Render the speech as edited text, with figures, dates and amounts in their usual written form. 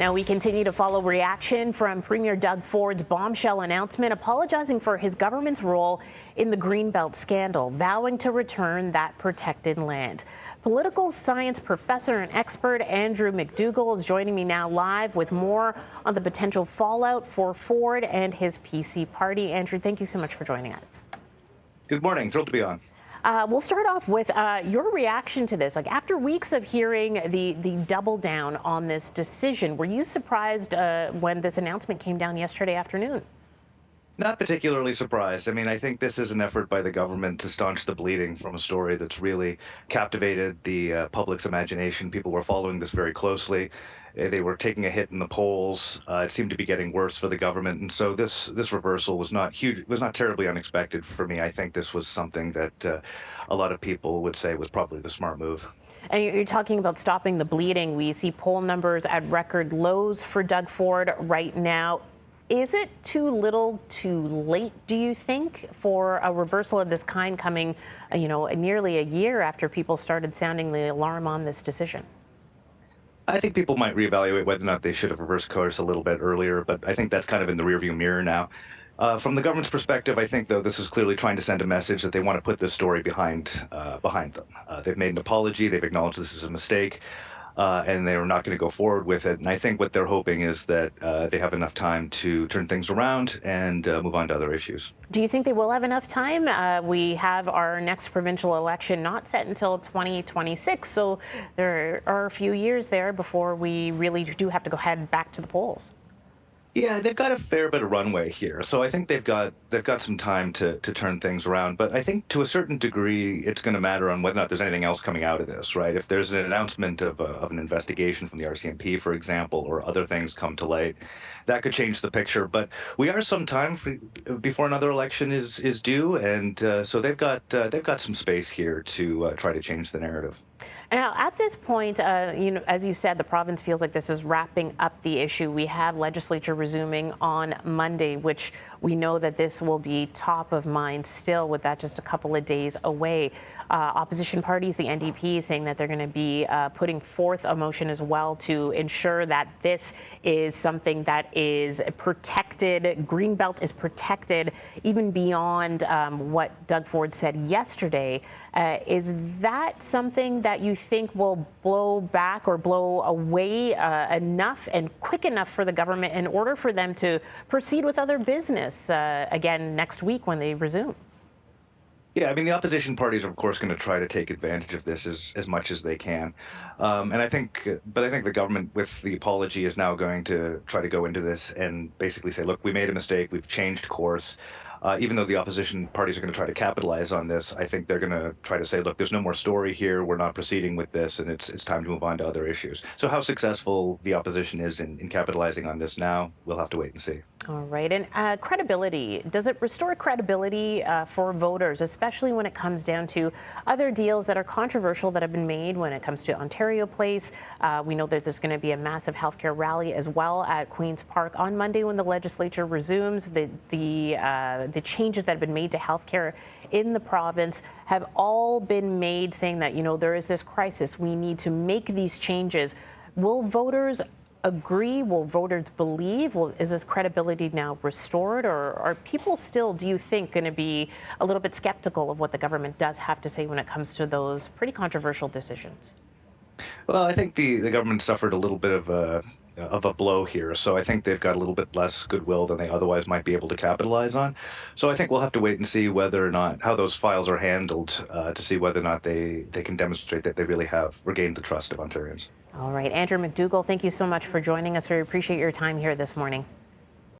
Now we continue to follow reaction from Premier Doug Ford's bombshell announcement apologizing for his government's role in the Greenbelt scandal, vowing to return that protected land. Political science professor and expert Andrew McDougall is joining me now live with more on the potential fallout for Ford and his PC party. Andrew, thank you so much for joining us. Good morning. Thrilled to be on. We'll start off with your reaction to this. Like, after weeks of hearing the double down on this decision, were you surprised when this announcement came down yesterday afternoon? Not particularly surprised. I mean, I think this is an effort by the government to staunch the bleeding from a story that's really captivated the public's imagination. People were following this very closely. They were taking a hit in the polls. It seemed to be getting worse for the government, and so this reversal was not huge. It was not terribly unexpected for me. I think this was something that a lot of people would say was probably the smart move. And you're talking about stopping the bleeding. We see poll numbers at record lows for Doug Ford right now. Is it too little, too late, do you think, for a reversal of this kind coming, nearly a year after people started sounding the alarm on this decision? I think people might reevaluate whether or not they should have reversed course a little bit earlier, but I think that's kind of in the rearview mirror now. From the government's perspective, I think, though, this is clearly trying to send a message that they want to put this story behind them. They've made an apology. They've acknowledged this is a mistake. And they're not going to go forward with it. And I think what they're hoping is that they have enough time to turn things around and move on to other issues. Do you think they will have enough time? We have our next provincial election not set until 2026, so there are a few years there before we really do have to go head back to the polls. Yeah, they've got a fair bit of runway here, so I think they've got some time to turn things around. But I think to a certain degree, it's going to matter on whether or not there's anything else coming out of this, right? If there's an announcement of an investigation from the RCMP, for example, or other things come to light, that could change the picture. But we are some time before another election is due, and so they've got some space here to try to change the narrative. Now, at this point, as you said, the province feels like this is wrapping up the issue. We have legislature resuming on Monday, which we know that this will be top of mind still, with that just a couple of days away. Opposition parties, the NDP, saying that they're going to be putting forth a motion as well to ensure that this is something that is protected. Greenbelt is protected even beyond what Doug Ford said yesterday. Is that something that you think will blow back or blow away enough and quick enough for the government in order for them to proceed with other business again next week when they resume? Yeah, I mean, the opposition parties are, of course, going to try to take advantage of this as much as they can. And I think the government, with the apology, is now going to try to go into this and basically say, look, we made a mistake, we've changed course. Even though the opposition parties are going to try to capitalize on this, I think they're going to try to say, look, there's no more story here, we're not proceeding with this, and it's time to move on to other issues. So how successful the opposition is in capitalizing on this now, we'll have to wait and see. All right. And credibility, does it restore credibility for voters, especially when it comes down to other deals that are controversial that have been made when it comes to Ontario Place? We know that there's going to be a massive healthcare rally as well at Queen's Park on Monday when the legislature resumes. The changes that have been made to healthcare in the province have all been made saying that, there is this crisis. We need to make these changes. Will voters agree? Will voters believe? Is this credibility now restored? Or are people still, do you think, going to be a little bit skeptical of what the government does have to say when it comes to those pretty controversial decisions? Well, I think the government suffered a little bit of a blow here, so I think they've got a little bit less goodwill than they otherwise might be able to capitalize on. So I think we'll have to wait and see whether or not how those files are handled to see whether or not they can demonstrate that they really have regained the trust of Ontarians. All right, Andrew McDougall, thank you so much for joining us. We appreciate your time here this morning.